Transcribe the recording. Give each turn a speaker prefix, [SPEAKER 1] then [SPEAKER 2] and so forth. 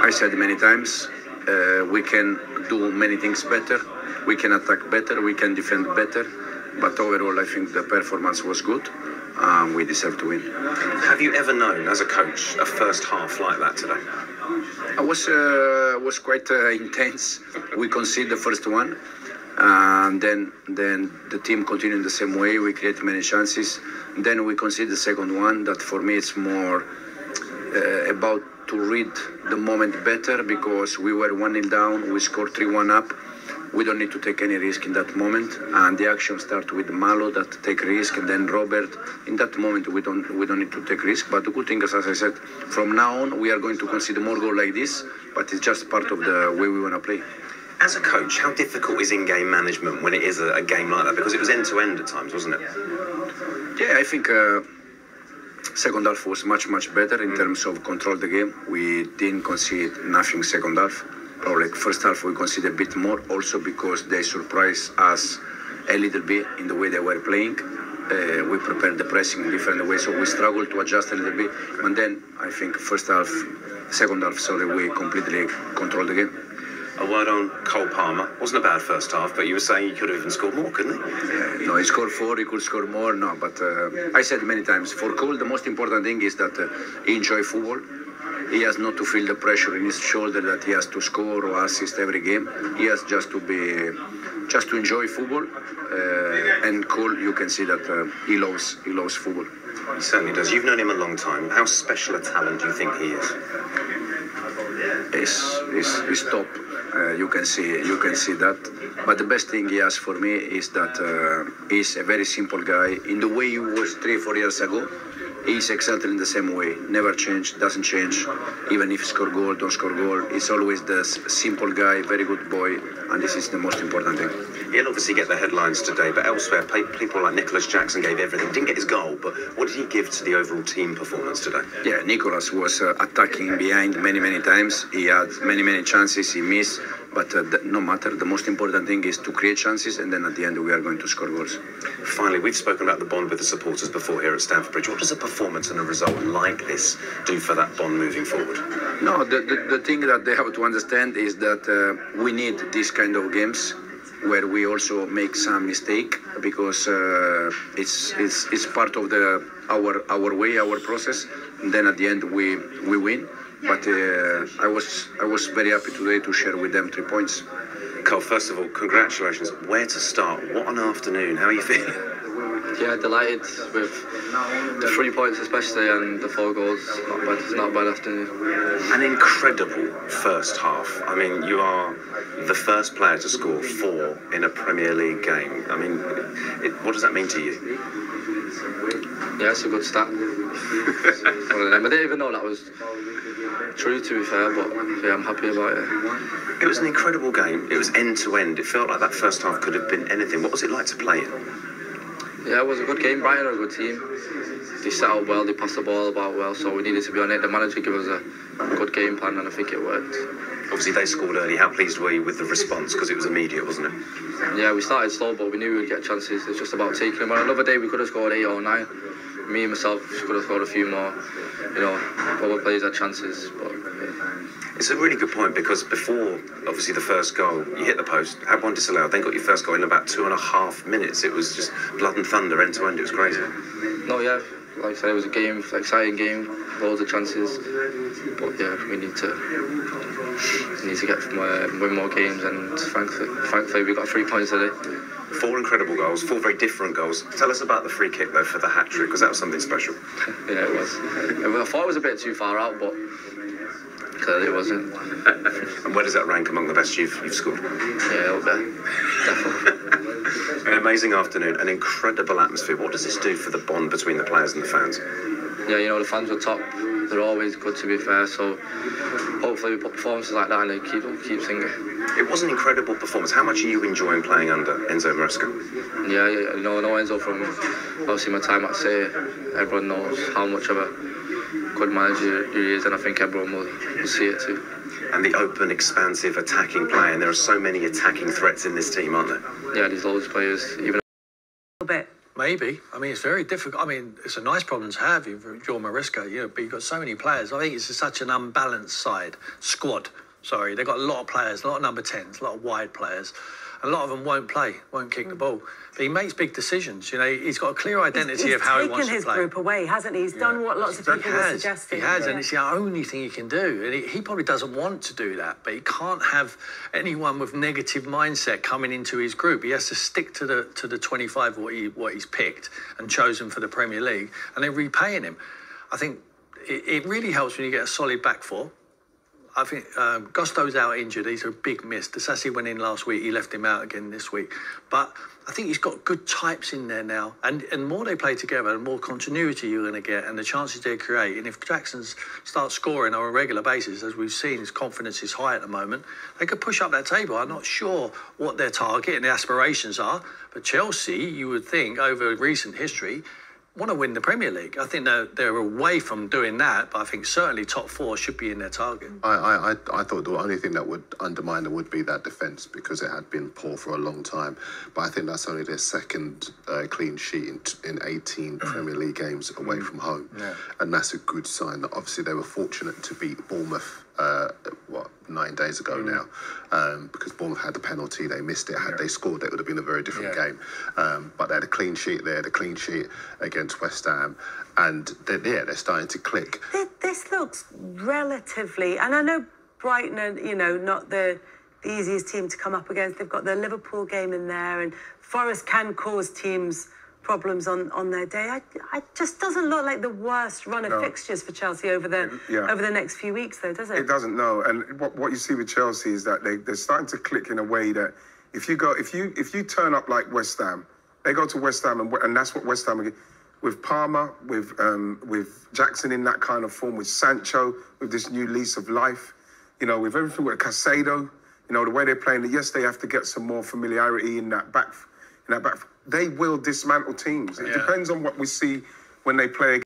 [SPEAKER 1] I said many times, we can do many things better. We can attack better. We can defend better. But overall, I think the performance was good. We deserve to win.
[SPEAKER 2] Have you ever known, as a coach, a first half like that today?
[SPEAKER 1] I was quite intense. We conceded the first one. Then the team continued the same way. We created many chances. Then we conceded the second one. That for me it's more about to read the moment better, because we were 1-0 down. We scored 3-1 up. We don't need to take any risk in that moment. And the action starts with Malo that take risk, and then Robert. In that moment we don't need to take risk. But the good thing is, as I said, from now on we are going to concede more goals like this. But it's just part of the way we want to play.
[SPEAKER 2] As a coach, how difficult is in-game management when it is a game like that? Because it was end-to-end at times, wasn't it?
[SPEAKER 1] Yeah, I think second half was much better in terms of control the game. We didn't concede nothing second half. Probably first half we conceded a bit more, also because they surprised us a little bit in the way they were playing. We prepared the pressing in different ways, so we struggled to adjust a little bit. And then I think second half, we completely controlled the game.
[SPEAKER 2] A word on Cole Palmer. Wasn't a bad first half, but you were saying he could have even scored more, couldn't he?
[SPEAKER 1] No, he scored 4, he could score more. No, but I said many times, for Cole, the most important thing is that he enjoys football. He has not to feel the pressure in his shoulder that he has to score or assist every game. He has just to enjoy football. And Cole, you can see that he loves football.
[SPEAKER 2] He certainly does. You've known him a long time. How special a talent do you think he is?
[SPEAKER 1] He's top. You can see that. But the best thing he has for me is that he's a very simple guy. In the way he was 3-4 years ago, he's exactly in the same way. Never changed, doesn't change. Even if he score goal, don't score goal, he's always the simple guy, very good boy, and this is the most important thing.
[SPEAKER 2] He'll obviously get the headlines today, but elsewhere, people like Nicholas Jackson gave everything. Didn't get his goal, but what did he give to the overall team performance today?
[SPEAKER 1] Yeah, Nicholas was attacking behind many times. He had many chances, he missed. But no matter, the most important thing is to create chances, and then at the end we are going to score goals.
[SPEAKER 2] Finally, we've spoken about the bond with the supporters before here at Stamford Bridge. What does a performance and a result like this do for that bond moving forward?
[SPEAKER 1] No, the thing that they have to understand is that we need these kind of games where we also make some mistake, because it's part of our way, our process, and then at the end we win. But I was very happy today to share with them 3 points.
[SPEAKER 2] Cole, first of all, congratulations. Where to start? What an afternoon. How are you feeling?
[SPEAKER 3] Yeah, delighted with the 3 points especially, and the 4 goals. It's not a bad afternoon.
[SPEAKER 2] An incredible first half. I mean, you are the first player to score 4 in a Premier League game. I mean, what does that mean to you?
[SPEAKER 3] Yeah, it's a good stat. I didn't even know that was true, to be fair, but yeah, I'm happy about it.
[SPEAKER 2] It was an incredible game. It was end-to-end. It felt like that first half could have been anything. What was it like to play in?
[SPEAKER 3] Yeah, it was a good game. Brighton are a good team. They set up well, they passed the ball about well, so we needed to be on it. The manager gave us a good game plan, and I think it worked.
[SPEAKER 2] Obviously, they scored early. How pleased were you with the response? Because it was immediate, wasn't it?
[SPEAKER 3] Yeah, we started slow, but we knew we'd get chances. It's just about taking them. On another day, we could have scored 8 or 9. Me and myself could have scored a few more. You know, other players had chances, but yeah.
[SPEAKER 2] It's a really good point, because before, obviously, the first goal, you hit the post, had one disallowed, then got your first goal in about 2.5 minutes. It was just blood and thunder, end to end. It was crazy.
[SPEAKER 3] No, yeah, like I said, it was a game, exciting game, loads of chances. But yeah, we need to win more games, and thankfully we got 3 points today.
[SPEAKER 2] 4 incredible goals, 4 very different goals. Tell us about the free kick though for the hat-trick, because that was something special.
[SPEAKER 3] Yeah, it was. I thought it was a bit too far out, but clearly it wasn't.
[SPEAKER 2] And where does that rank among the best you've scored?
[SPEAKER 3] Yeah, up there, definitely.
[SPEAKER 2] An amazing afternoon, an incredible atmosphere. What does this do for the bond between the players and the fans?
[SPEAKER 3] Yeah, you know, the fans were top. They're always good, to be fair, so hopefully we put performances like that and they keep singing.
[SPEAKER 2] It was an incredible performance. How much are you enjoying playing under Enzo Maresca?
[SPEAKER 3] Yeah, you know, I know Enzo from obviously my time at City. Everyone knows how much of a good manager he is, and I think everyone will see it too.
[SPEAKER 2] And the open, expansive, attacking play, and there are so many attacking threats in this team, aren't there?
[SPEAKER 3] Yeah, there's loads of players. Even
[SPEAKER 4] a bit. Mate. Maybe. I mean, it's very difficult. I mean, it's a nice problem to have. You're Maresca, but you've got so many players. I think it's such an unbalanced squad. Sorry, they've got a lot of players, a lot of number 10s, a lot of wide players. A lot of them won't kick the ball. But he makes big decisions. He's got a clear identity of how he wants to play.
[SPEAKER 5] He's taken his group away, hasn't he? He's done what lots of people were suggesting.
[SPEAKER 4] He has, and it's the only thing he can do. And he probably doesn't want to do that, but he can't have anyone with negative mindset coming into his group. He has to stick to the 25 what he's picked and chosen for the Premier League, and they're repaying him. I think it really helps when you get a solid back four. I think Gusto's out injured. He's a big miss. Disasi went in last week. He left him out again this week. But I think he's got good types in there now. And the more they play together, the more continuity you're going to get and the chances they create. And if Jackson starts scoring on a regular basis, as we've seen, his confidence is high at the moment, they could push up that table. I'm not sure what their target and their aspirations are. But Chelsea, you would think, over recent history, want to win the Premier League. I think they're away from doing that, but I think certainly top four should be in their target.
[SPEAKER 6] I thought the only thing that would undermine it would be that defence, because it had been poor for a long time. But I think that's only their second clean sheet in 18 Premier League games away from home. Yeah. And that's a good sign. That obviously they were fortunate to beat Bournemouth 9 days ago now, because Bournemouth had the penalty, they missed it. Had they scored, it would have been a very different game. But they had a clean sheet there, the clean sheet against West Ham, and they're starting to click.
[SPEAKER 5] This looks relatively, and I know Brighton are, not the easiest team to come up against. They've got the Liverpool game in there, and Forest can cause teams problems on their day. It just doesn't look like the worst run of fixtures for Chelsea over the next few weeks, though, does it?
[SPEAKER 7] It doesn't, no. And what you see with Chelsea is that they're starting to click in a way that if you turn up like West Ham, they go to West Ham and that's what West Ham are with Palmer, with Jackson in that kind of form, with Sancho, with this new lease of life, with everything with Casado, the way they're playing. Yes, they have to get some more familiarity in that back. They will dismantle teams. It depends on what we see when they play.